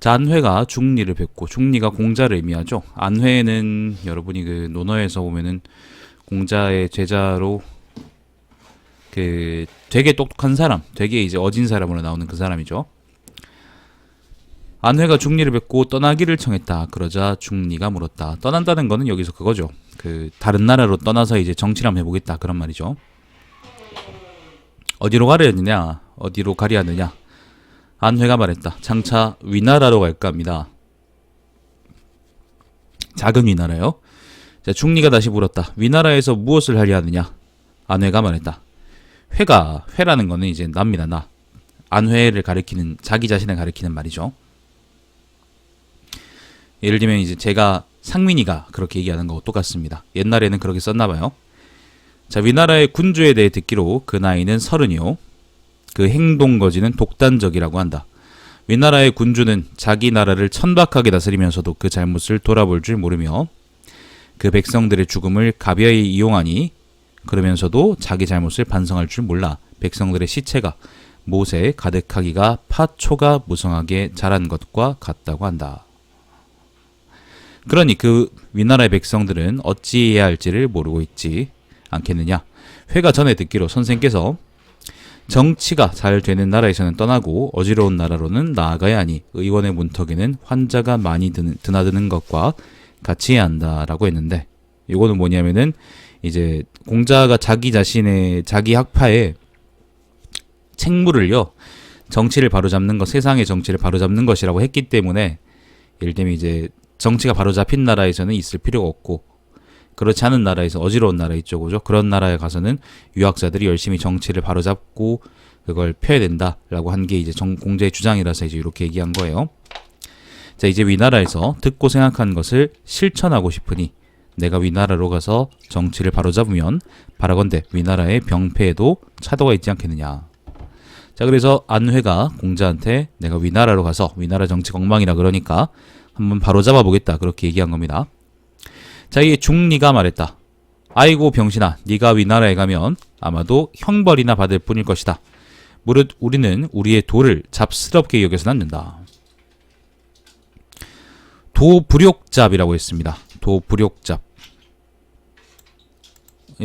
자, 안회가 중리를 뵙고, 중리가 공자를 의미하죠. 안회는 여러분이 그 논어에서 보면은 공자의 제자로 그 되게 똑똑한 사람, 되게 이제 어진 사람으로 나오는 그 사람이죠. 안회가 중리를 뵙고 떠나기를 청했다. 그러자 중리가 물었다. 떠난다는 거는 여기서 그거죠. 그 다른 나라로 떠나서 이제 정치를 한번 해보겠다, 그런 말이죠. 어디로 가려느냐, 어디로 가려느냐. 안회가 말했다. 장차 위나라로 갈까 합니다. 작은 위나라요. 자, 중리가 다시 물었다. 위나라에서 무엇을 하려 하느냐. 안회가 말했다. 회라는 거는 이제 나입니다. 나. 안회를 가리키는, 자기 자신을 가리키는 말이죠. 예를 들면 이제 제가 상민이가 그렇게 얘기하는 거와 똑같습니다. 옛날에는 그렇게 썼나봐요. 자, 위나라의 군주에 대해 듣기로 그 나이는 30이요. 그 행동거지는 독단적이라고 한다. 위나라의 군주는 자기 나라를 천박하게 다스리면서도 그 잘못을 돌아볼 줄 모르며 그 백성들의 죽음을 가벼이 이용하니 그러면서도 자기 잘못을 반성할 줄 몰라 백성들의 시체가 못에 가득하기가 파초가 무성하게 자란 것과 같다고 한다. 그러니 그 위나라의 백성들은 어찌해야 할지를 모르고 있지 않겠느냐. 회가 전에 듣기로 선생께서 정치가 잘 되는 나라에서는 떠나고 어지러운 나라로는 나아가야 하니 의원의 문턱에는 환자가 많이 드나드는 것과 같이 해야 한다라고 했는데, 이거는 뭐냐면은 이제 공자가 자기 자신의 자기 학파에 책무를요, 정치를 바로잡는 것, 세상의 정치를 바로잡는 것이라고 했기 때문에, 예를 들면 이제 정치가 바로잡힌 나라에서는 있을 필요가 없고, 그렇지 않은 나라에서, 어지러운 나라 있죠, 그죠? 그런 나라에 가서는 유학자들이 열심히 정치를 바로잡고 그걸 펴야 된다라고 한 게 이제 공자의 주장이라서 이제 이렇게 얘기한 거예요. 자, 이제 위나라에서 듣고 생각한 것을 실천하고 싶으니 내가 위나라로 가서 정치를 바로잡으면 바라건대 위나라의 병폐에도 차도가 있지 않겠느냐. 자, 그래서 안회가 공자한테 내가 위나라로 가서, 위나라 정치가 엉망이라 그러니까 한번 바로잡아 보겠다, 그렇게 얘기한 겁니다. 자, 이게 중리가 말했다. 아이고 병신아, 네가 위나라에 가면 아마도 형벌이나 받을 뿐일 것이다. 무릇 우리는 우리의 도를 잡스럽게 여겨서는 안 된다. 도불욕잡이라고 했습니다. 도불욕잡.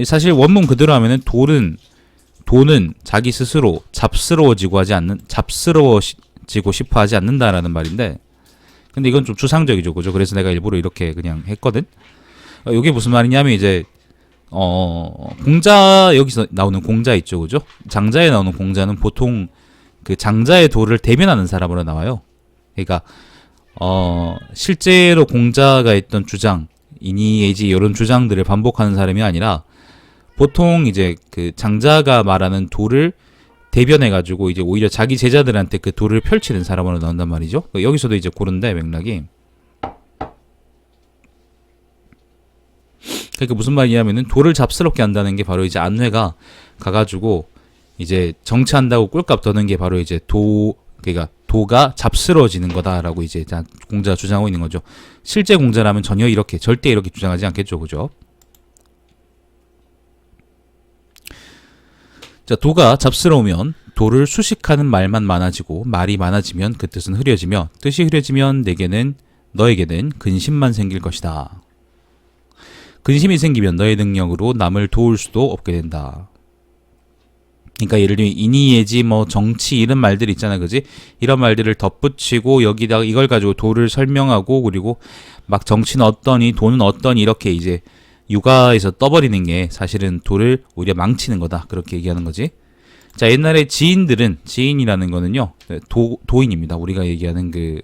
사실 원문 그대로 하면은 도는 자기 스스로 잡스러워지고 싶어 하지 않는다라는 말인데, 근데 이건 좀 추상적이죠, 그죠? 그래서 내가 일부러 이렇게 그냥 했거든. 이게 무슨 말이냐면 이제 공자, 여기서 나오는 공자 있죠, 그죠? 장자에 나오는 공자는 보통 그 장자의 도를 대변하는 사람으로 나와요. 그러니까 실제로 공자가 했던 주장, 이니예지 이런 주장들을 반복하는 사람이 아니라 보통 이제 그 장자가 말하는 도를 대변해가지고 이제 오히려 자기 제자들한테 그 도를 펼치는 사람으로 나온단 말이죠. 여기서도 이제 그런데 맥락이. 그러니까 무슨 말이냐면은 도를 잡스럽게 한다는 게 바로 이제 안회가 가가지고 이제 정치한다고 꿀값 떠는 게 바로 이제 그러니까 도가 잡스러워지는 거다라고 이제 공자가 주장하고 있는 거죠. 실제 공자라면 전혀 절대 이렇게 주장하지 않겠죠, 그죠? 자, 도가 잡스러우면 도를 수식하는 말만 많아지고 말이 많아지면 그 뜻은 흐려지며 뜻이 흐려지면 너에게는 근심만 생길 것이다. 근심이 생기면 너의 능력으로 남을 도울 수도 없게 된다. 그러니까 예를 들면 이니예지 정치 이런 말들 있잖아, 그지? 이런 말들을 덧붙이고 여기다가 이걸 가지고 도를 설명하고, 그리고 막 정치는 어떠니 도는 어떠니 이렇게 이제 육아에서 떠버리는 게 사실은 도를 오히려 망치는 거다, 그렇게 얘기하는 거지. 자, 옛날에 지인이라는 거는요, 도인입니다. 우리가 얘기하는 그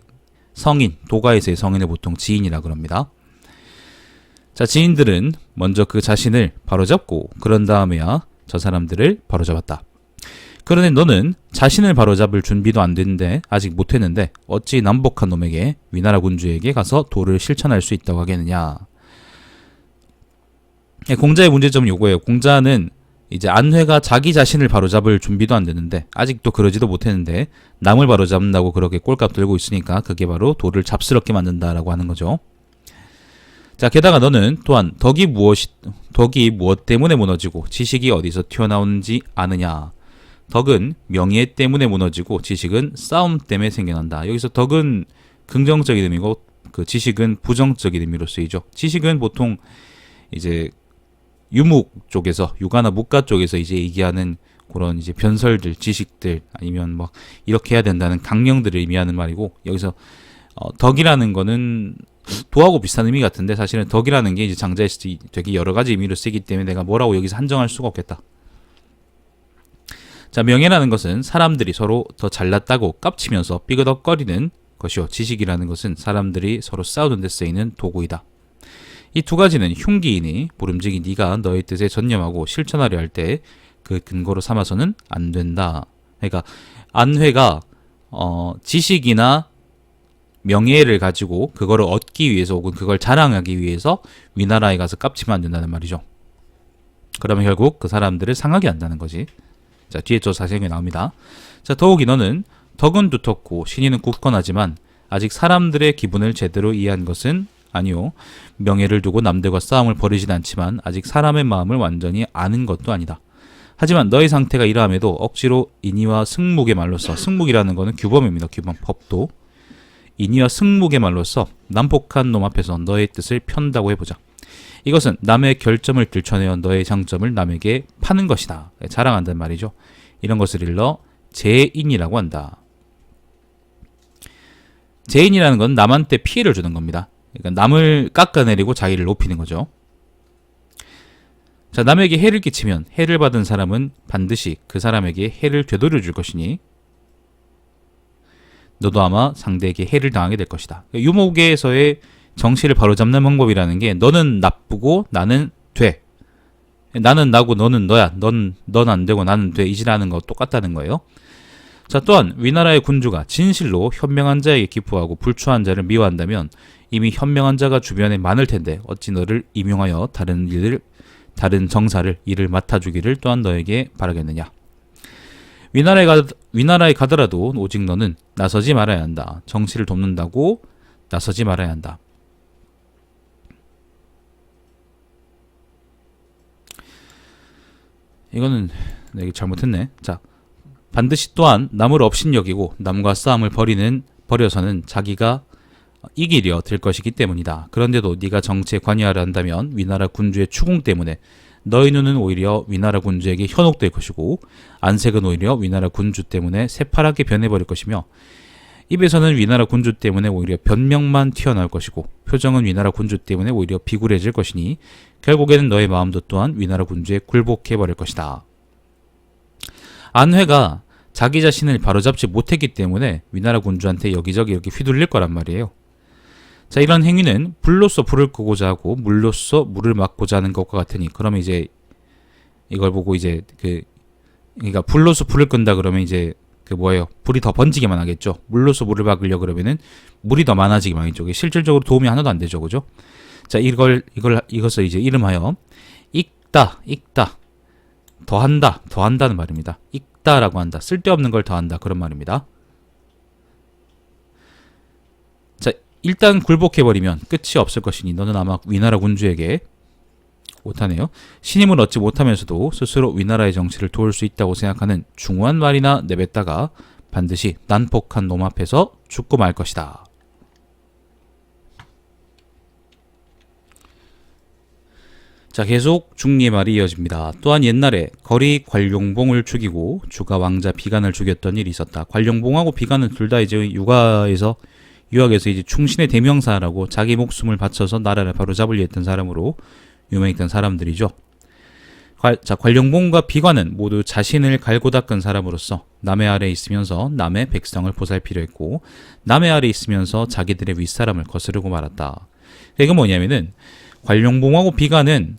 성인, 도가에서의 성인을 보통 지인이라 그럽니다. 자, 지인들은 먼저 그 자신을 바로잡고 그런 다음에야 저 사람들을 바로잡았다. 그러니 너는 자신을 바로잡을 준비도 안 됐는데, 아직 못했는데 어찌 남복한 놈에게, 위나라 군주에게 가서 도를 실천할 수 있다고 하겠느냐. 공자의 문제점은 요거예요. 공자는 이제 안회가 자기 자신을 바로잡을 준비도 안 됐는데, 아직도 그러지도 못했는데 남을 바로잡는다고 그렇게 꼴값 들고 있으니까 그게 바로 도를 잡스럽게 만든다라고 하는 거죠. 자, 게다가 너는 또한 덕이 무엇 때문에 무너지고 지식이 어디서 튀어나오는지 아느냐. 덕은 명예 때문에 무너지고 지식은 싸움 때문에 생겨난다. 여기서 덕은 긍정적인 의미고 그 지식은 부정적인 의미로 쓰이죠. 지식은 보통 이제 유목 쪽에서 유가나 무가 쪽에서 이제 얘기하는 그런 이제 변설들, 지식들 아니면 뭐 이렇게 해야 된다는 강령들을 의미하는 말이고 여기서 덕이라는 거는 도하고 비슷한 의미 같은데 사실은 덕이라는 게 이제 장자에서 되게 여러 가지 의미로 쓰이기 때문에 내가 뭐라고 여기서 한정할 수가 없겠다. 자, 명예라는 것은 사람들이 서로 더 잘났다고 깝치면서 삐그덕거리는 것이요. 지식이라는 것은 사람들이 서로 싸우는 데 쓰이는 도구이다. 이 두 가지는 흉기이니 부름직이 네가 너의 뜻에 전념하고 실천하려 할 때 그 근거로 삼아서는 안 된다. 그러니까 안회가 지식이나 명예를 가지고 그거를 얻기 위해서 혹은 그걸 자랑하기 위해서 위나라에 가서 깝치면 안 된다는 말이죠. 그러면 결국 그 사람들을 상하게 한다는 거지. 자, 뒤에 또 자세하게 나옵니다. 자, 더욱이 너는 덕은 두텁고 신의는 굳건하지만 아직 사람들의 기분을 제대로 이해한 것은 아니요. 명예를 두고 남들과 싸움을 벌이진 않지만 아직 사람의 마음을 완전히 아는 것도 아니다. 하지만 너의 상태가 이러함에도 억지로 인의와 승묵의 말로써 승묵이라는 것은 규범입니다. 규범, 법도. 인의와 승묵의 말로써 난폭한 놈 앞에서 너의 뜻을 편다고 해보자. 이것은 남의 결점을 들춰내어 너의 장점을 남에게 파는 것이다. 자랑한다는 말이죠. 이런 것을 일러 재인이라고 한다. 재인이라는 건 남한테 피해를 주는 겁니다. 그러니까 남을 깎아내리고 자기를 높이는 거죠. 자, 남에게 해를 끼치면 해를 받은 사람은 반드시 그 사람에게 해를 되돌려 줄 것이니 너도 아마 상대에게 해를 당하게 될 것이다. 유목에서의 정치를 바로잡는 방법이라는 게 너는 나쁘고 나는 돼. 나는 나고 너는 너야. 넌 안 되고 나는 돼. 이지라는 거 똑같다는 거예요. 자, 또한 위나라의 군주가 진실로 현명한 자에게 기뻐하고 불추한 자를 미워한다면 이미 현명한 자가 주변에 많을 텐데 어찌 너를 임용하여 다른 정사를 일을 맡아주기를 또한 너에게 바라겠느냐. 위나라에 가더라도 오직 너는 나서지 말아야 한다. 정치를 돕는다고 나서지 말아야 한다. 이거는 내가 잘못했네. 자, 반드시 또한 남을 업신여기고 남과 싸움을 벌여서는 자기가 이기려 될 것이기 때문이다. 그런데도 네가 정치에 관여하려 한다면 위나라 군주의 추궁 때문에 너희 눈은 오히려 위나라 군주에게 현혹될 것이고 안색은 오히려 위나라 군주 때문에 새파랗게 변해버릴 것이며 입에서는 위나라 군주 때문에 오히려 변명만 튀어나올 것이고 표정은 위나라 군주 때문에 오히려 비굴해질 것이니 결국에는 너의 마음도 또한 위나라 군주에 굴복해버릴 것이다. 안회가 자기 자신을 바로잡지 못했기 때문에 위나라 군주한테 여기저기 이렇게 휘둘릴 거란 말이에요. 자, 이런 행위는 불로써 불을 끄고자 하고 물로써 물을 막고자 하는 것과 같으니 그러면 이제 이걸 보고 이제 그러니까 불로써 불을 끈다 그러면 이제 불이 더 번지게만 하겠죠. 물로써 물을 막으려 그러면은 물이 더 많아지기만 하겠죠. 실질적으로 도움이 하나도 안 되죠. 그죠? 자, 이것을 이제 이름하여 익다 더한다는 말입니다. 익다라고 한다. 쓸데없는 걸 더한다. 그런 말입니다. 자, 일단 굴복해버리면 끝이 없을 것이니 너는 아마 위나라 군주에게 못하네요. 신임을 얻지 못하면서도 스스로 위나라의 정치를 도울 수 있다고 생각하는 중후한 말이나 내뱉다가 반드시 난폭한 놈 앞에서 죽고 말 것이다. 자, 계속 중리의 말이 이어집니다. 또한 옛날에 거리 관룡봉을 죽이고 주가 왕자 비간을 죽였던 일이 있었다. 관룡봉하고 비간은 둘 다 이제 유학에서 이제 충신의 대명사라고 자기 목숨을 바쳐서 나라를 바로잡으려 했던 사람으로 유명했던 사람들이죠. 자, 관룡봉과 비관은 모두 자신을 갈고 닦은 사람으로서 남의 아래에 있으면서 남의 백성을 보살피려 했고 남의 아래에 있으면서 자기들의 윗사람을 거스르고 말았다. 이게 뭐냐면은 관룡봉하고 비관은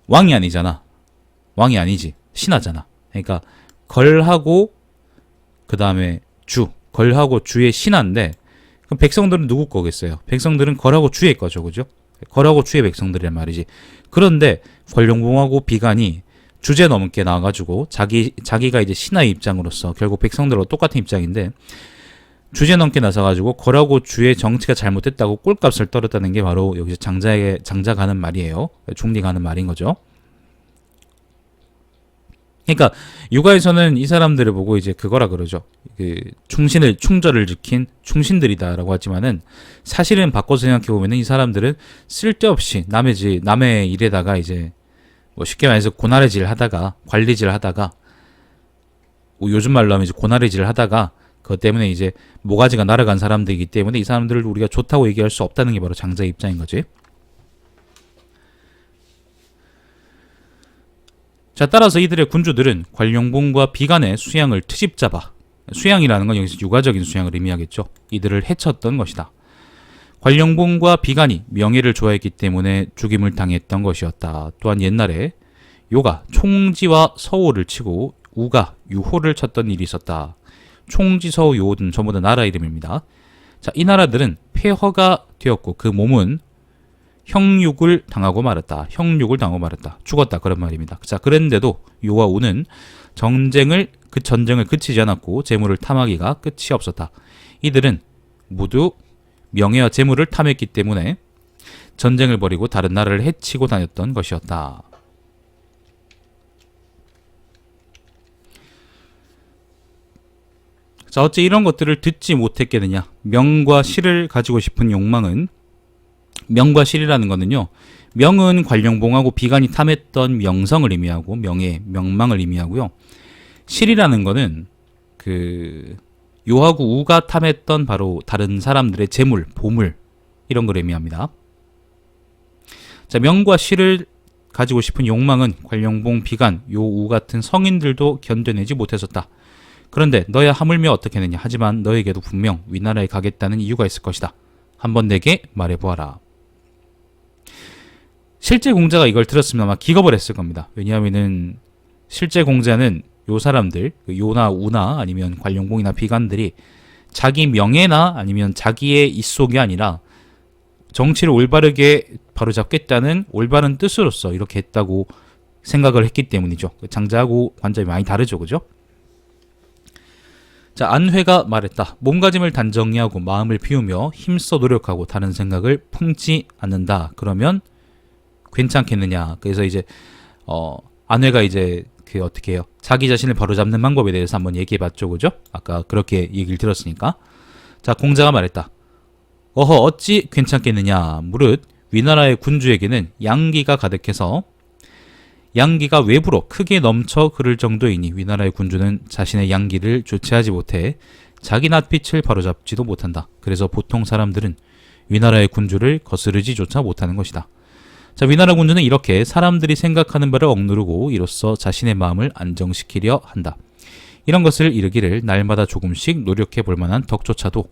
왕이 아니잖아. 왕이 아니지. 신하잖아. 그러니까 걸하고 그 다음에 걸하고 주의 신하인데 그럼 백성들은 누구 거겠어요? 백성들은 걸하고 주의 거죠. 그죠? 걸하고 주의 백성들이란 말이지. 그런데 관룡봉하고 비간이 주제 넘게 나와가지고 자기가 이제 신하의 입장으로서 결국 백성들과 똑같은 입장인데 주제 넘게 나서가지고 걸하고 주의 정치가 잘못됐다고 꼴값을 떨었다는 게 바로 여기서 장자가 하는 말이에요. 중리가 하는 말인 거죠. 그러니까 육아에서는 이 사람들을 보고 이제 그거라 그러죠. 그 충절을 지킨 충신들이다라고 하지만은 사실은 바꿔서 생각해 보면은 이 사람들은 쓸데없이 남의 일에다가 이제 뭐 쉽게 말해서 고나래질 하다가 관리질 하다가 뭐 요즘 말로 하면 이제 고나래질 하다가 그것 때문에 이제 모가지가 날아간 사람들이기 때문에 이 사람들을 우리가 좋다고 얘기할 수 없다는 게 바로 장자의 입장인 거지. 자, 따라서 이들의 군주들은 관룡봉과 비간의 수양을 트집 잡아, 수양이라는 건 여기서 육아적인 수양을 의미하겠죠. 이들을 해쳤던 것이다. 관룡봉과 비간이 명예를 좋아했기 때문에 죽임을 당했던 것이었다. 또한 옛날에 요가 총지와 서호를 치고 우가 유호를 쳤던 일이 있었다. 총지, 서호, 요호는 전부 다 나라 이름입니다. 자, 이 나라들은 폐허가 되었고 그 몸은 형육을 당하고 말았다. 형육을 당하고 말았다. 죽었다. 그런 말입니다. 자, 그랬는데도 요와 우는 전쟁을 그치지 않았고 재물을 탐하기가 끝이 없었다. 이들은 모두 명예와 재물을 탐했기 때문에 전쟁을 벌이고 다른 나라를 해치고 다녔던 것이었다. 자, 어째 이런 것들을 듣지 못했겠느냐. 명과 실을 가지고 싶은 욕망은, 명과 실이라는 거는요, 명은 관룡봉하고 비간이 탐했던 명성을 의미하고 명예, 명망을 의미하고요. 실이라는 거는 그 요하고 우가 탐했던 바로 다른 사람들의 재물, 보물 이런 걸 의미합니다. 자, 명과 실을 가지고 싶은 욕망은 관룡봉, 비간, 요, 우 같은 성인들도 견뎌내지 못했었다. 그런데 너야 하물며 어떻게 했느냐. 하지만 너에게도 분명 위나라에 가겠다는 이유가 있을 것이다. 한번 내게 말해보아라. 실제 공자가 이걸 들었으면 아마 기겁을 했을 겁니다. 왜냐하면은 실제 공자는 요 사람들, 요나 우나 아니면 관룡봉이나 비간들이 자기 명예나 아니면 자기의 입속이 아니라 정치를 올바르게 바로잡겠다는 올바른 뜻으로서 이렇게 했다고 생각을 했기 때문이죠. 장자하고 관점이 많이 다르죠. 그죠? 자, 안회가 말했다. 몸가짐을 단정히하고 마음을 비우며 힘써 노력하고 다른 생각을 품지 않는다. 그러면 괜찮겠느냐. 그래서 이제 안회가 이제 그 어떻게 해요? 자기 자신을 바로잡는 방법에 대해서 한번 얘기해봤죠. 그죠? 아까 그렇게 얘기를 들었으니까. 자, 공자가 말했다. 어허, 어찌 괜찮겠느냐. 무릇 위나라의 군주에게는 양기가 가득해서 양기가 외부로 크게 넘쳐 흐를 정도이니 위나라의 군주는 자신의 양기를 주체하지 못해 자기 낯빛을 바로잡지도 못한다. 그래서 보통 사람들은 위나라의 군주를 거스르지조차 못하는 것이다. 자, 위나라 군주는 이렇게 사람들이 생각하는 바를 억누르고 이로써 자신의 마음을 안정시키려 한다. 이런 것을 이루기를 날마다 조금씩 노력해 볼 만한 덕조차도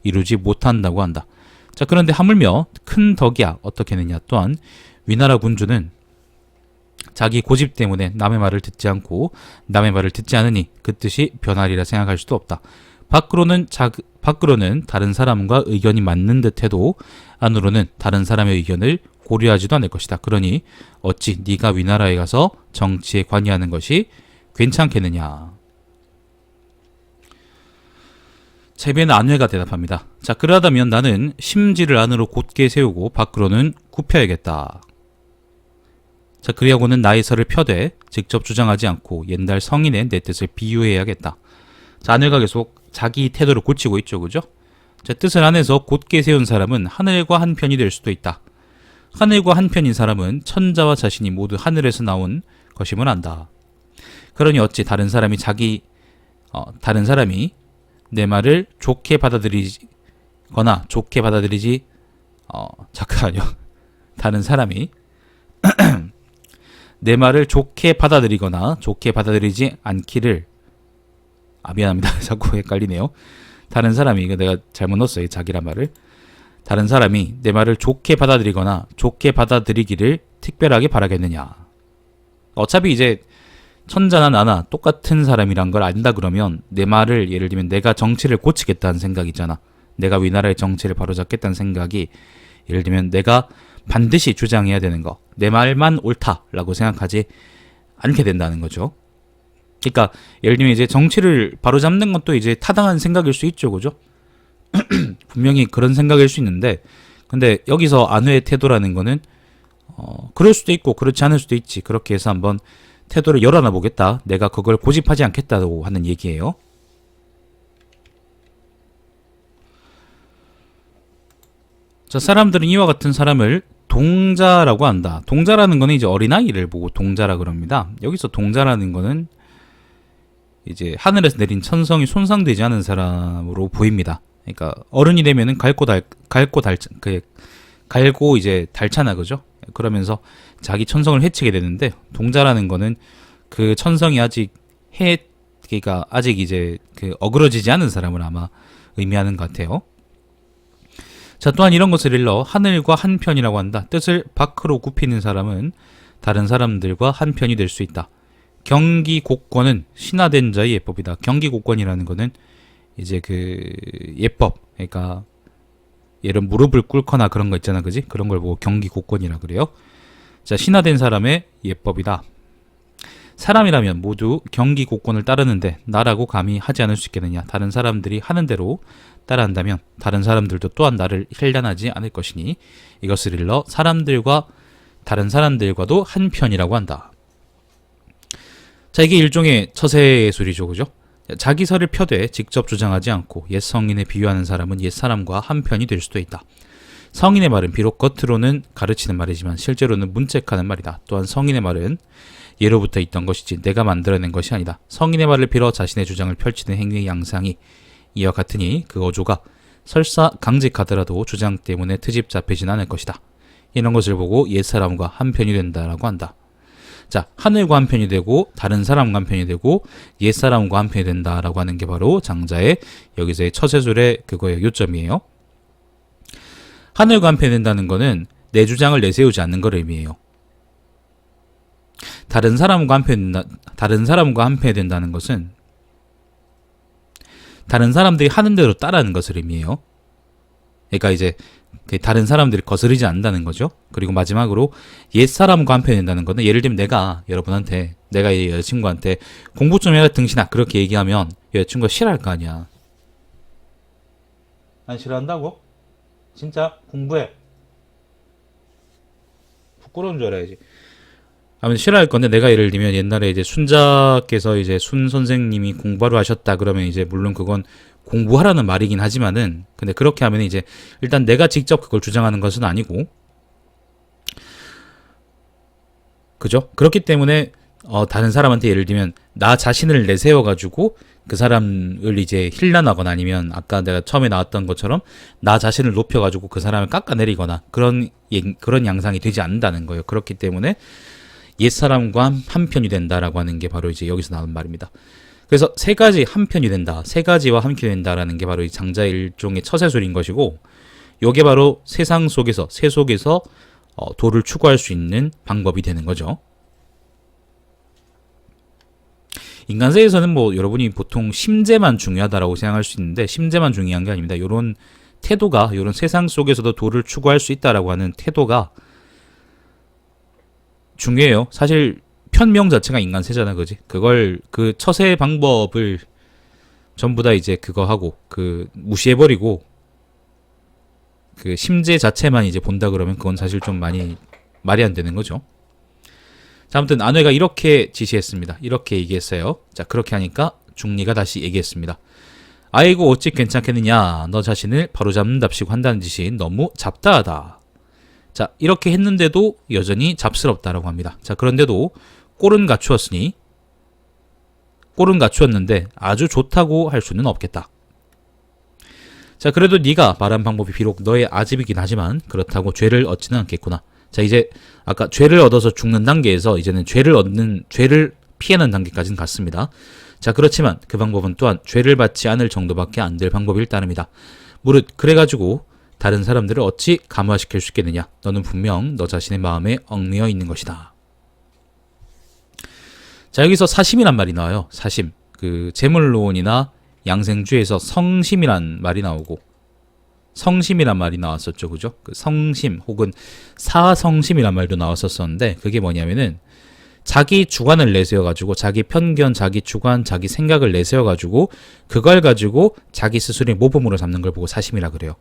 이루지 못한다고 한다. 자, 그런데 하물며 큰 덕이야 어떻게 했느냐. 또한 위나라 군주는 자기 고집 때문에 남의 말을 듣지 않고 남의 말을 듣지 않으니 그 뜻이 변하리라 생각할 수도 없다. 밖으로는 다른 사람과 의견이 맞는 듯 해도 안으로는 다른 사람의 의견을 고려하지도 않을 것이다. 그러니 어찌 네가 위나라에 가서 정치에 관여하는 것이 괜찮겠느냐. 제비는 안회가 대답합니다. 자, 그러하다면 나는 심지를 안으로 곧게 세우고 밖으로는 굽혀야겠다. 자, 그리하고는 나의 설을 펴되 직접 주장하지 않고 옛날 성인의 내 뜻을 비유해야겠다. 자, 안회가 계속 자기 태도를 고치고 있죠. 그죠? 자, 뜻을 안에서 곧게 세운 사람은 하늘과 한편이 될 수도 있다. 하늘과 한편인 사람은 천자와 자신이 모두 하늘에서 나온 것임을 안다. 그러니 어찌 다른 사람이 내 말을 좋게 받아들이거나 좋게 받아들이지 잠깐만요. 다른 사람이 내 말을 좋게 받아들이거나 좋게 받아들이지 않기를 미안합니다. 자꾸 헷갈리네요. 다른 사람이 이거 내가 잘못 넣었어요. 자기란 말을. 다른 사람이 내 말을 좋게 받아들이거나 좋게 받아들이기를 특별하게 바라겠느냐. 어차피 이제 천자나 나나 똑같은 사람이란 걸 안다 그러면 내 말을 예를 들면 내가 정치를 고치겠다는 생각이잖아. 내가 위나라의 정치를 바로잡겠다는 생각이 예를 들면 내가 반드시 주장해야 되는 거. 내 말만 옳다라고 생각하지 않게 된다는 거죠. 그러니까 예를 들면 이제 정치를 바로잡는 것도 이제 타당한 생각일 수 있죠. 그죠? 분명히 그런 생각일 수 있는데 근데 여기서 안회의 태도라는 거는 그럴 수도 있고 그렇지 않을 수도 있지. 그렇게 해서 한번 태도를 열어놔 보겠다. 내가 그걸 고집하지 않겠다고 하는 얘기예요. 자, 사람들은 이와 같은 사람을 동자라고 한다. 동자라는 거는 이제 어린아이를 보고 동자라 그럽니다. 여기서 동자라는 거는 이제 하늘에서 내린 천성이 손상되지 않은 사람으로 보입니다. 그러니까 어른이 되면은 갈고 이제 닳잖아, 그죠? 그러면서 자기 천성을 해치게 되는데, 동자라는 거는 그 천성이 그러니까 아직 이제 그 어그러지지 않은 사람을 아마 의미하는 것 같아요. 자, 또한 이런 것을 일러 하늘과 한편이라고 한다. 뜻을 밖으로 굽히는 사람은 다른 사람들과 한편이 될 수 있다. 경기곡권은 신화된 자의 예법이다. 경기곡권이라는 거는 이제 그 예법, 그러니까 예를 무릎을 꿇거나 그런 거 있잖아, 그지? 그런 걸 보고 경기곡권이라 그래요. 자, 신화된 사람의 예법이다. 사람이라면 모두 경기곡권을 따르는데 나라고 감히 하지 않을 수 있겠느냐. 다른 사람들이 하는 대로 따라한다면 다른 사람들도 또한 나를 힐난하지 않을 것이니 이것을 일러 사람들과 다른 사람들과도 한편이라고 한다. 자, 이게 일종의 처세술이죠, 그죠? 자기설을 펴되 직접 주장하지 않고 옛 성인에 비유하는 사람은 옛 사람과 한편이 될 수도 있다. 성인의 말은 비록 겉으로는 가르치는 말이지만 실제로는 문책하는 말이다. 또한 성인의 말은 예로부터 있던 것이지 내가 만들어낸 것이 아니다. 성인의 말을 빌어 자신의 주장을 펼치는 행위의 양상이 이와 같으니 그 어조가 설사 강직하더라도 주장 때문에 트집 잡히진 않을 것이다. 이런 것을 보고 옛사람과 한편이 된다라고 한다. 자, 하늘과 한편이 되고 다른 사람과 한편이 되고 옛사람과 한편이 된다라고 하는 게 바로 장자의 여기서의 처세술의 그거의 요점이에요. 하늘과 한편이 된다는 거는 내 주장을 내세우지 않는 걸 의미해요. 다른 사람과 한편이 된다는 것은 다른 사람들이 하는 대로 따르는 것을 의미해요. 그러니까 이제 다른 사람들이 거스르지 않는다는 거죠. 그리고 마지막으로 옛사람과 한편이 된다는 거는 예를 들면 내가 여자친구한테 공부 좀 해라 등신아 그렇게 얘기하면 여자친구가 싫어할 거 아니야. 안 싫어한다고? 진짜? 공부해. 부끄러운 줄 알아야지. 아무튼 싫어할 건데 내가 예를 들면 옛날에 이제 순자께서 이제 순 선생님이 공부하러 하셨다 그러면 이제 물론 그건 공부하라는 말이긴 하지만은 근데 그렇게 하면 이제 일단 내가 직접 그걸 주장하는 것은 아니고 그죠? 그렇기 때문에 다른 사람한테 예를 들면 나 자신을 내세워 가지고 그 사람을 이제 힐난하거나 아니면 아까 내가 처음에 나왔던 것처럼 나 자신을 높여 가지고 그 사람을 깎아내리거나 그런 양상이 되지 않는다는 거예요. 그렇기 때문에 옛사람과 한편이 된다라고 하는 게 바로 이제 여기서 나오는 말입니다. 그래서 세 가지 한편이 된다, 세 가지와 한편이 된다라는 게 바로 이 장자의 일종의 처세술인 것이고, 요게 바로 세상 속에서 도를 추구할 수 있는 방법이 되는 거죠. 인간세에서는 뭐 여러분이 보통 심재만 중요하다라고 생각할 수 있는데 심재만 중요한 게 아닙니다. 요런 태도가, 요런 세상 속에서도 도를 추구할 수 있다라고 하는 태도가 중요해요. 사실 편명 자체가 인간세잖아, 그지? 그걸 그 처세 방법을 전부 다 이제 그거 하고 그 무시해버리고 그 심재 자체만 이제 본다 그러면 그건 사실 좀 많이 말이 안 되는 거죠. 자, 아무튼 안회가 이렇게 지시했습니다. 이렇게 얘기했어요. 자, 그렇게 하니까 중리가 다시 얘기했습니다. 아이고 어찌 괜찮겠느냐. 너 자신을 바로잡는답시고 한다는 짓이 너무 잡다하다. 자, 이렇게 했는데도 여전히 잡스럽다라고 합니다. 자, 그런데도 꼴은 갖추었는데 아주 좋다고 할 수는 없겠다. 자, 그래도 네가 말한 방법이 비록 너의 아집이긴 하지만 그렇다고 죄를 얻지는 않겠구나. 자, 이제 아까 죄를 얻어서 죽는 단계에서 이제는 죄를 피하는 단계까지는 갔습니다. 자, 그렇지만 그 방법은 또한 죄를 받지 않을 정도밖에 안 될 방법일 따름이다. 무릇 그래가지고 다른 사람들을 어찌 감화시킬 수 있겠느냐. 너는 분명 너 자신의 마음에 얽매여 있는 것이다. 자, 여기서 사심이란 말이 나와요. 사심. 그 재물론이나 양생주에서 성심이란 말이 나오고 성심이란 말이 나왔었죠. 그죠? 그 성심 혹은 사성심이란 말도 나왔었었는데 그게 뭐냐면은 자기 주관을 내세워가지고 자기 편견, 자기 주관, 자기 생각을 내세워가지고 그걸 가지고 자기 스스로의 모범으로 삼는 걸 보고 사심이라 그래요.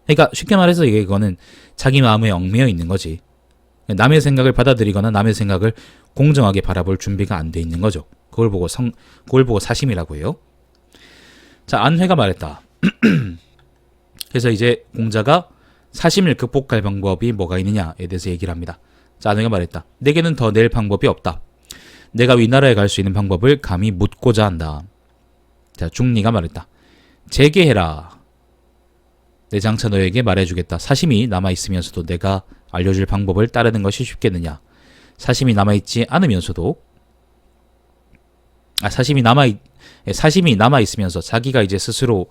그러니까 쉽게 말해서 이거는 자기 마음에 얽매여 있는 거지. 남의 생각을 받아들이거나 남의 생각을 공정하게 바라볼 준비가 안 돼 있는 거죠. 그걸 보고 사심이라고 해요. 자, 안회가 말했다. 그래서 이제 공자가 사심을 극복할 방법이 뭐가 있느냐에 대해서 얘기를 합니다. 자, 안회가 말했다. 내게는 더 낼 방법이 없다. 내가 위나라에 갈 수 있는 방법을 감히 묻고자 한다. 자, 중리가 말했다. 재계해라. 내 장차 너에게 말해주겠다. 사심이 남아있으면서도 내가 알려줄 방법을 따르는 것이 쉽겠느냐. 사심이 남아있지 않으면서도 사심이 남아있으면서 자기가 이제 스스로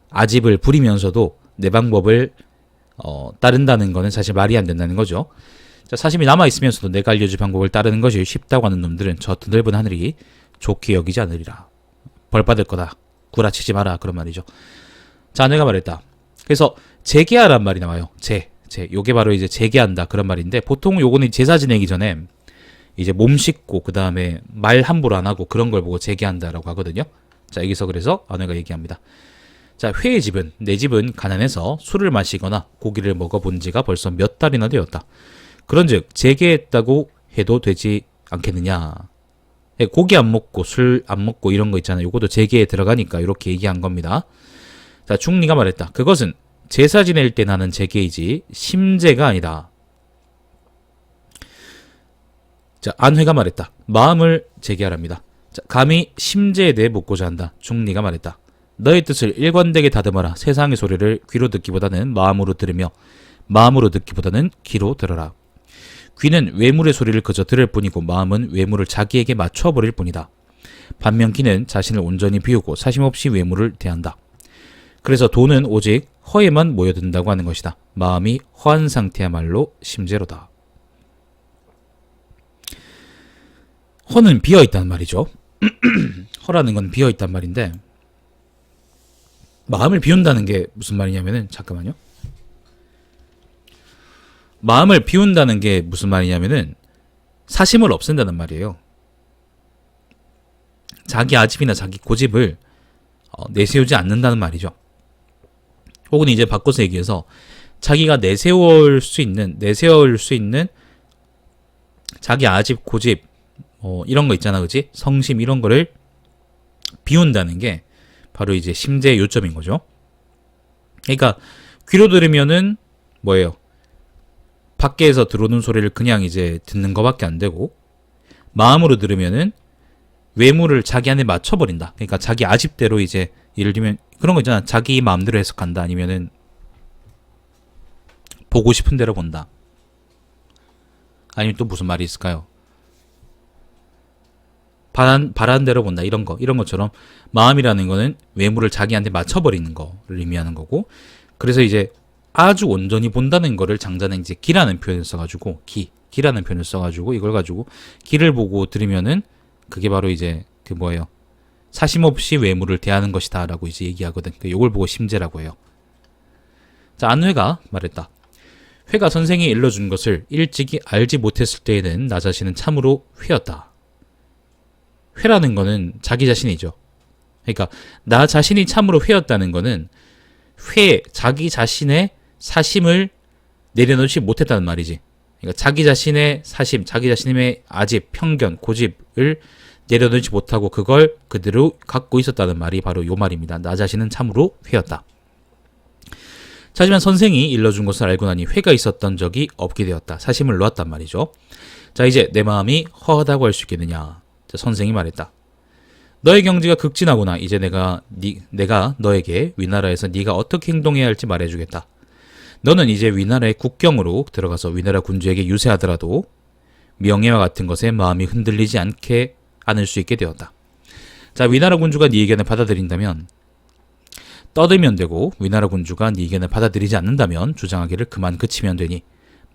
아집을 부리면서도 내 방법을 따른다는 거는 사실 말이 안 된다는 거죠. 자, 사심이 남아있으면서도 내가 알려줄 방법을 따르는 것이 쉽다고 하는 놈들은 저 드넓은 하늘이 좋게 여기지 않으리라. 벌 받을 거다. 구라치지 마라. 그런 말이죠. 자, 내가 말했다. 그래서 재계하란 말이 나와요. 요게 바로 이제 재계한다. 그런 말인데, 보통 요거는 제사 지내기 전에 이제 몸 씻고, 그 다음에 말 함부로 안 하고 그런 걸 보고 재계한다라고 하거든요. 자, 여기서 그래서 아내가 얘기합니다. 자, 내 집은 가난해서 술을 마시거나 고기를 먹어본 지가 벌써 몇 달이나 되었다. 그런즉 재계했다고 해도 되지 않겠느냐. 고기 안 먹고 술 안 먹고 이런 거 있잖아요. 요것도 재계에 들어가니까 이렇게 얘기한 겁니다. 자, 중리가 말했다. 그것은 제사 지낼 때 나는 재계이지 심재가 아니다. 자, 안회가 말했다. 마음을 재계하랍니다. 자, 감히 심재에 대해 묻고자 한다. 중리가 말했다. 너의 뜻을 일관되게 다듬어라. 세상의 소리를 귀로 듣기보다는 마음으로 들으며 마음으로 듣기보다는 귀로 들어라. 귀는 외물의 소리를 그저 들을 뿐이고 마음은 외물을 자기에게 맞춰버릴 뿐이다. 반면 귀는 자신을 온전히 비우고 사심없이 외물을 대한다. 그래서 돈은 오직 허에만 모여든다고 하는 것이다. 마음이 허한 상태야말로 심재로다. 허는 비어있단 말이죠. 허라는 건 비어있단 말인데, 마음을 비운다는 게 무슨 말이냐면은, 잠깐만요. 마음을 비운다는 게 무슨 말이냐면은 사심을 없앤다는 말이에요. 자기 아집이나 자기 고집을 내세우지 않는다는 말이죠. 혹은 이제 바꿔서 얘기해서 자기가 내세울 수 있는 자기 아집, 고집 이런 거 있잖아, 그치? 성심 이런 거를 비운다는 게 바로 이제 심재의 요점인 거죠. 그러니까 귀로 들으면은 뭐예요? 밖에서 들어오는 소리를 그냥 이제 듣는 거밖에 안 되고, 마음으로 들으면은 외물을 자기 안에 맞춰버린다. 그러니까 자기 아집대로 이제 예를 들면 그런 거 있잖아. 자기 마음대로 해석한다. 아니면은 보고 싶은 대로 본다. 아니면 또 무슨 말이 있을까요? 바라는 대로 본다. 이런 것처럼 마음이라는 거는 외물을 자기한테 맞춰버리는 거를 의미하는 거고, 그래서 이제 아주 온전히 본다는 거를 장자는 이제 기라는 표현을 써가지고 기라는 표현을 써가지고 이걸 가지고 기를 보고 들으면은 그게 바로 이제 그 뭐예요? 사심 없이 외물을 대하는 것이다라고 이제 얘기하거든. 요걸 보고 심재라고 해요. 자, 안회가 말했다. 회가 선생이 일러준 것을 일찍이 알지 못했을 때에는 나 자신은 참으로 회였다. 회라는 거는 자기 자신이죠. 그러니까 나 자신이 참으로 회였다는 거는 자기 자신의 사심을 내려놓지 못했다는 말이지. 그러니까 자기 자신의 사심, 자기 자신의 아집, 편견, 고집을 내려놓지 못하고 그걸 그대로 갖고 있었다는 말이 바로 요 말입니다. 나 자신은 참으로 회였다. 하지만 선생이 일러준 것을 알고 나니 회가 있었던 적이 없게 되었다. 사심을 놓았단 말이죠. 자, 이제 내 마음이 허하다고 할 수 있겠느냐. 자, 선생이 말했다. 너의 경지가 극진하구나. 이제 내가 너에게 위나라에서 네가 어떻게 행동해야 할지 말해주겠다. 너는 이제 위나라의 국경으로 들어가서 위나라 군주에게 유세하더라도 명예와 같은 것에 마음이 흔들리지 않을 수 있게 되었다. 자, 위나라 군주가 네 의견을 받아들인다면 떠들면 되고, 위나라 군주가 네 의견을 받아들이지 않는다면 주장하기를 그만 그치면 되니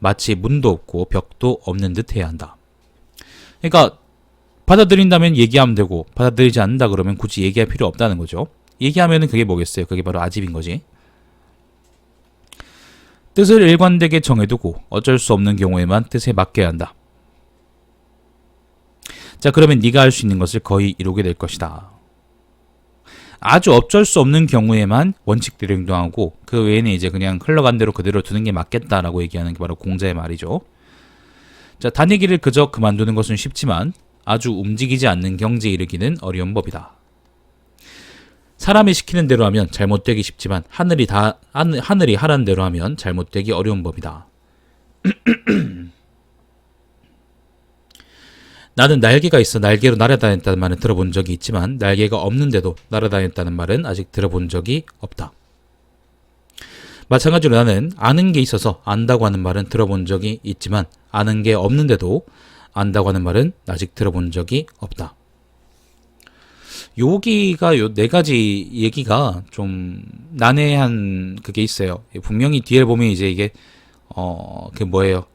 마치 문도 없고 벽도 없는 듯 해야 한다. 그러니까 받아들인다면 얘기하면 되고, 받아들이지 않는다 그러면 굳이 얘기할 필요 없다는 거죠. 얘기하면은 그게 뭐겠어요? 그게 바로 아집인 거지. 뜻을 일관되게 정해두고 어쩔 수 없는 경우에만 뜻에 맡겨야 한다. 자, 그러면 네가 할 수 있는 것을 거의 이루게 될 것이다. 아주 어쩔 수 없는 경우에만 원칙대로 행동하고 그 외에는 이제 그냥 흘러간 대로 그대로 두는 게 맞겠다라고 얘기하는 게 바로 공자의 말이죠. 자, 다니기를 그저 그만두는 것은 쉽지만 아주 움직이지 않는 경지에 이르기는 어려운 법이다. 사람이 시키는 대로 하면 잘못되기 쉽지만 하늘이 하라는 대로 하면 잘못되기 어려운 법이다. 나는 날개가 있어 날개로 날아다녔다는 말은 들어본 적이 있지만 날개가 없는데도 날아다녔다는 말은 아직 들어본 적이 없다. 마찬가지로 나는 아는 게 있어서 안다고 하는 말은 들어본 적이 있지만 아는 게 없는데도 안다고 하는 말은 아직 들어본 적이 없다. 여기가 요 네 가지 얘기가 좀 난해한 그게 있어요. 분명히 뒤에 보면 이제 이게 그 뭐예요?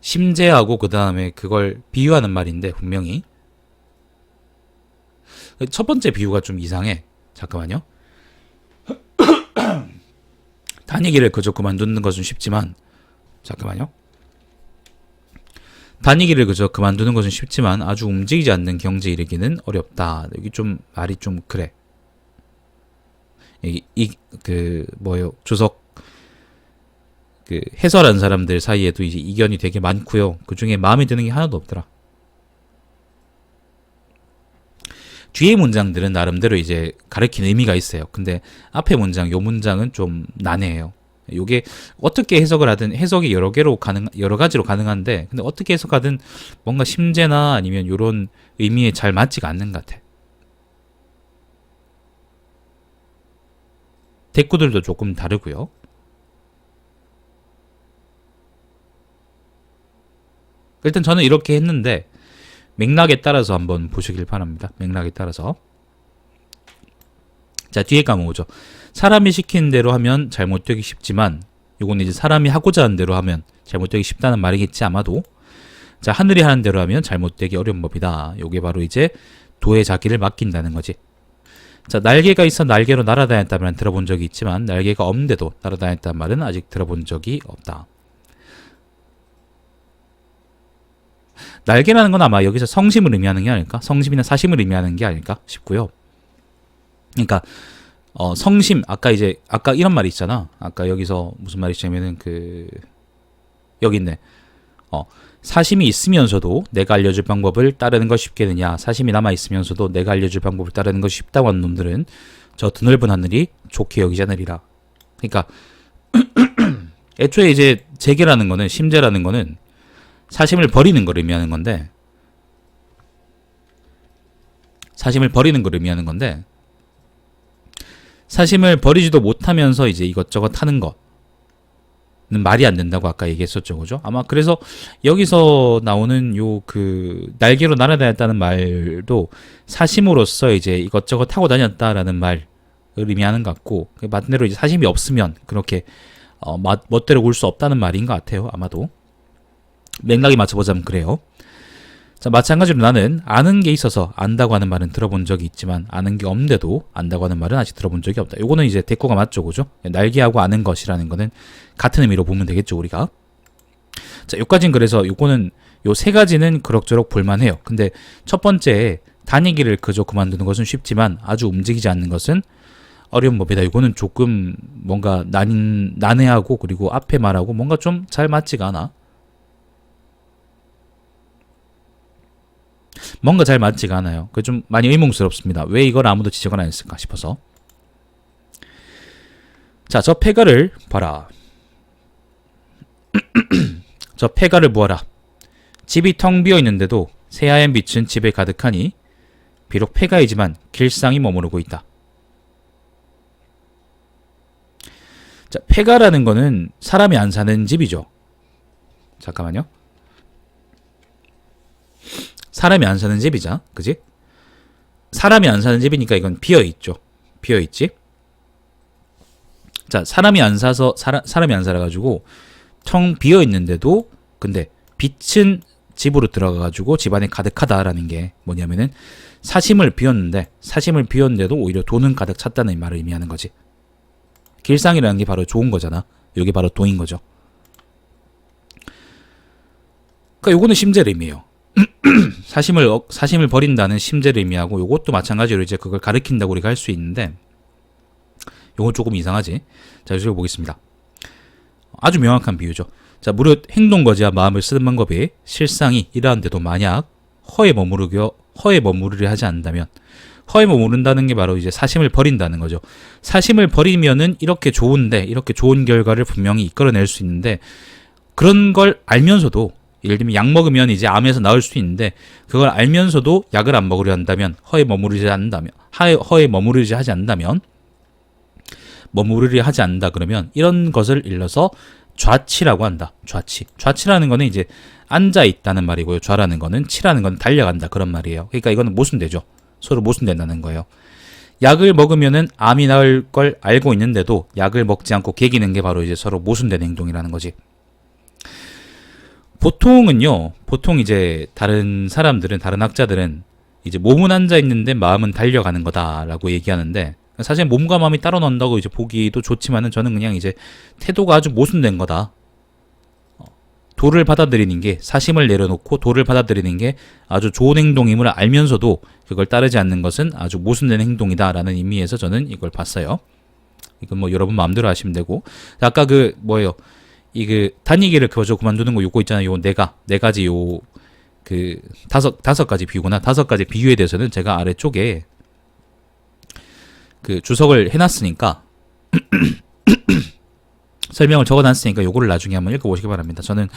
심재하고 그 다음에 그걸 비유하는 말인데 분명히 첫 번째 비유가 좀 이상해. 잠깐만요. 다니기를 그저 그만두는 것은 쉽지만 잠깐만요. 다니기를 그저 그만두는 것은 쉽지만 아주 움직이지 않는 경지에 이르기는 어렵다. 여기 좀 말이 좀 그래. 그 뭐예요? 주석 그 해설한 사람들 사이에도 이제 이견이 되게 많고요. 그 중에 마음에 드는 게 하나도 없더라. 뒤에 문장들은 나름대로 이제 가리키는 의미가 있어요. 근데 앞에 문장, 요 문장은 좀 난해해요. 요게 어떻게 해석을 하든 해석이 여러 가지로 가능한데, 근데 어떻게 해석하든 뭔가 심재나 아니면 요런 의미에 잘 맞지가 않는 것 같아. 대꾸들도 조금 다르고요. 일단 저는 이렇게 했는데 맥락에 따라서 한번 보시길 바랍니다. 맥락에 따라서. 자, 뒤에 까먹죠. 사람이 시키는 대로 하면 잘못되기 쉽지만 요건 이제 사람이 하고자 하는 대로 하면 잘못되기 쉽다는 말이겠지 아마도. 자, 하늘이 하는 대로 하면 잘못되기 어려운 법이다. 요게 바로 이제 도의 자기를 맡긴다는 거지. 자, 날개가 있어 날개로 날아다녔다면 들어본 적이 있지만 날개가 없는데도 날아다녔다는 말은 아직 들어본 적이 없다. 날개라는 건 아마 여기서 성심을 의미하는 게 아닐까? 성심이나 사심을 의미하는 게 아닐까 싶고요. 그러니까 성심 아까 이런 말이 있잖아. 아까 여기서 무슨 말이 있냐면은 여기 있네. 사심이 있으면서도 내가 알려줄 방법을 따르는 것이 쉽겠느냐. 사심이 남아 있으면서도 내가 알려줄 방법을 따르는 것이 쉽다고 하는 놈들은 저 드넓은 하늘이 좋게 여기지 않으리라. 그러니까 애초에 이제 재계라는 거는 심재라는 거는 사심을 버리는 걸 의미하는 건데 사심을 버리지도 못하면서 이제 이것저것 하는 거는 말이 안 된다고 아까 얘기했었죠, 그죠? 아마 그래서 여기서 나오는 날개로 날아다녔다는 말도 사심으로써 이제 이것저것 하고 다녔다라는 말을 의미하는 것 같고, 반대로 이제 사심이 없으면 그렇게 멋대로 굴 수 없다는 말인 것 같아요, 아마도. 맥락이 맞춰보자면 그래요. 자, 마찬가지로 나는 아는 게 있어서 안다고 하는 말은 들어본 적이 있지만 아는 게 없는데도 안다고 하는 말은 아직 들어본 적이 없다. 요거는 이제 대꾸가 맞죠, 그죠? 날개하고 아는 것이라는 거는 같은 의미로 보면 되겠죠, 우리가. 자, 요까진 그래서 요거는 요 세 가지는 그럭저럭 볼만해요. 근데 첫 번째 다니기를 그저 그만두는 것은 쉽지만 아주 움직이지 않는 것은 어려운 법이다. 요거는 조금 뭔가 난해하고 그리고 앞에 말하고 뭔가 좀 잘 맞지가 않아. 뭔가 잘 맞지가 않아요. 그 좀 많이 의문스럽습니다. 왜 이걸 아무도 지적을 안 했을까 싶어서. 자, 저 폐가를 봐라. 저 폐가를 보아라. 집이 텅 비어 있는데도 새하얀 빛은 집에 가득하니 비록 폐가이지만 길상이 머무르고 있다. 자, 폐가라는 거는 사람이 안 사는 집이죠. 잠깐만요. 사람이 안 사는 집이자, 그지? 사람이 안 사는 집이니까 이건 비어있죠. 비어있지? 자, 사람이 안 살아가지고 텅 비어있는데도 근데 빛은 집으로 들어가가지고 집안에 가득하다라는 게 뭐냐면은 사심을 비웠는데도 오히려 돈은 가득 찼다는 말을 의미하는 거지. 길상이라는 게 바로 좋은 거잖아. 이게 바로 돈인 거죠. 그러니까 요거는 심재를 의미해요. 사심을 버린다는 심제를 의미하고, 요것도 마찬가지로 이제 그걸 가리킨다고 우리가 할 수 있는데, 요건 조금 이상하지? 자, 여기서 보겠습니다. 아주 명확한 비유죠. 자, 무릇 행동거지와 마음을 쓰는 방법이 실상이 이러한데도 만약 허에 머무르려 하지 않는다면, 허에 머무른다는 게 바로 이제 사심을 버린다는 거죠. 사심을 버리면은 이렇게 좋은데, 이렇게 좋은 결과를 분명히 이끌어낼 수 있는데, 그런 걸 알면서도, 예를 들면 약 먹으면 이제 암에서 나을 수 있는데, 그걸 알면서도 약을 안 먹으려 한다면, 허에 머무르지 않는다 그러면 이런 것을 일러서 좌치라고 한다. 좌치라는 거는 이제 앉아 있다는 말이고요. 좌라는 거는, 치라는 건 달려간다 그런 말이에요. 그러니까 이거는 모순되죠. 서로 모순된다는 거예요. 약을 먹으면은 암이 나을 걸 알고 있는데도 약을 먹지 않고 개기는 게 바로 이제 서로 모순된 행동이라는 거지. 보통 이제 다른 학자들은 이제 몸은 앉아 있는데 마음은 달려가는 거다라고 얘기하는데, 사실 몸과 마음이 따로 논다고 이제 보기도 좋지만은 저는 그냥 이제 태도가 아주 모순된 거다. 도를 받아들이는 게, 사심을 내려놓고 도를 받아들이는 게 아주 좋은 행동임을 알면서도 그걸 따르지 않는 것은 아주 모순된 행동이다라는 의미에서 저는 이걸 봤어요. 이건 뭐 여러분 마음대로 하시면 되고, 아까 다니기를 그만두는 거 요거 있잖아요. 요 네 가지 다섯 가지 비유구나. 5가지 비유에 대해서는 제가 아래쪽에 그 주석을 해놨으니까 설명을 적어놨으니까 요거를 나중에 한번 읽어보시기 바랍니다. 저는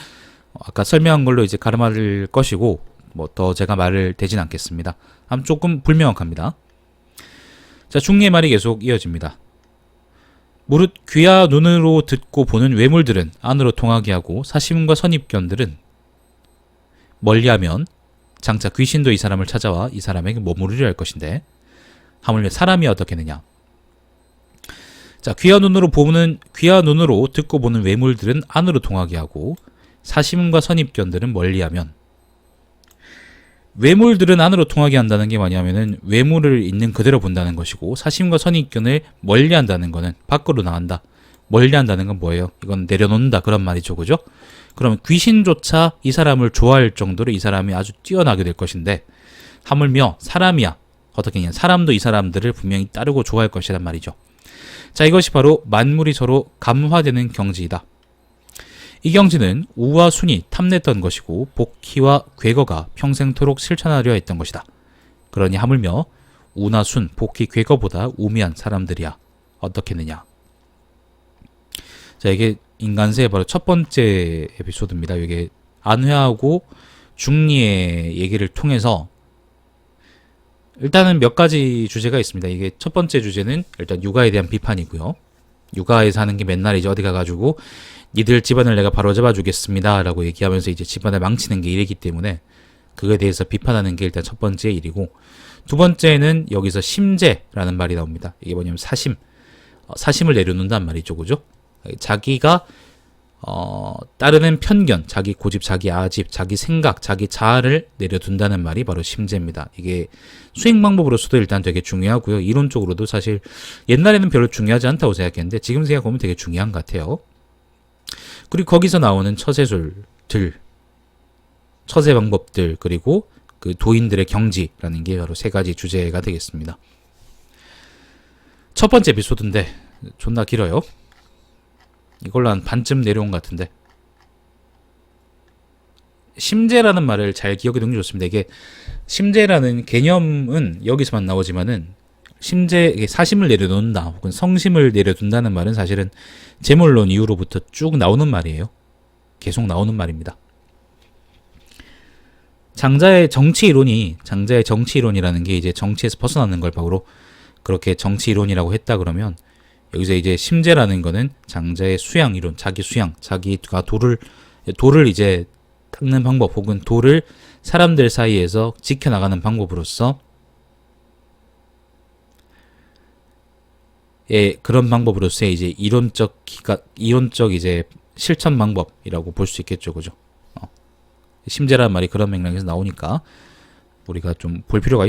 아까 설명한 걸로 이제 가름할 것이고, 뭐 더 제가 말을 대진 않겠습니다. 조금 불명확합니다. 자, 중리의 말이 계속 이어집니다. 무릇 귀와 눈으로 듣고 보는 외물들은 안으로 통하게 하고, 사심과 선입견들은 멀리하면 장차 귀신도 이 사람을 찾아와 이 사람에게 머무르려 할 것인데, 하물며 사람이 어떻겠느냐. 자, 귀와 눈으로 듣고 보는 외물들은 안으로 통하게 하고, 사심과 선입견들은 멀리하면, 외물들은 안으로 통하게 한다는 게 뭐냐면은 외물을 있는 그대로 본다는 것이고, 사심과 선입견을 멀리한다는 거는 밖으로 나간다. 멀리한다는 건 뭐예요? 이건 내려놓는다 그런 말이죠, 그죠? 그러면 귀신조차 이 사람을 좋아할 정도로 이 사람이 아주 뛰어나게 될 것인데, 하물며 사람이야 어떻게 냐, 사람도 이 사람들을 분명히 따르고 좋아할 것이란 말이죠. 자, 이것이 바로 만물이 서로 감화되는 경지이다. 이 경지는 우와 순이 탐냈던 것이고, 복희와 괴거가 평생토록 실천하려 했던 것이다. 그러니 하물며 우나 순, 복희, 괴거보다 우미한 사람들이야 어떻겠느냐. 자, 이게 인간세의 바로 첫 번째 에피소드입니다. 이게 안회하고 중리의 얘기를 통해서 일단은 몇 가지 주제가 있습니다. 이게 첫 번째 주제는 일단 육아에 대한 비판이고요. 육아에서 하는 게 맨날 이제 어디 가가지고 니들 집안을 내가 바로잡아 주겠습니다 라고 얘기하면서 이제 집안을 망치는 게 일이기 때문에 그거에 대해서 비판하는 게 일단 첫 번째 일이고, 두 번째는 여기서 심제라는 말이 나옵니다. 이게 뭐냐면 사심을 내려놓는단 말이죠, 그죠? 자기가 따르는 편견, 자기 고집, 자기 아집, 자기 생각, 자기 자아를 내려둔다는 말이 바로 심제입니다. 이게 수행 방법으로서도 일단 되게 중요하고요. 이론적으로도 사실 옛날에는 별로 중요하지 않다고 생각했는데 지금 생각해보면 되게 중요한 것 같아요. 그리고 거기서 나오는 처세술들, 처세 방법들, 그리고 그 도인들의 경지라는 게 바로 3가지 주제가 되겠습니다. 첫 번째 에피소드인데 존나 길어요. 이걸로 한 반쯤 내려온 것 같은데, 심제라는 말을 잘 기억해 두는 게 좋습니다. 이게 심제라는 개념은 여기서만 나오지만은 심제, 사심을 내려놓는다 혹은 성심을 내려둔다는 말은 사실은 제물론 이후로부터 쭉 나오는 말이에요. 계속 나오는 말입니다. 장자의 정치이론이라는 게 이제 정치에서 벗어나는 걸 바로 그렇게 정치이론이라고 했다 그러면, 여기서 이제 심제라는 거는 장자의 수양 이론, 자기 수양, 자기가 도를 이제 닦는 방법 혹은 도를 사람들 사이에서 지켜나가는 방법으로서, 그런 방법으로서의 이제 이론적 이제 실천 방법이라고 볼 수 있겠죠, 그죠? 심제라는 말이 그런 맥락에서 나오니까 우리가 좀 볼 필요가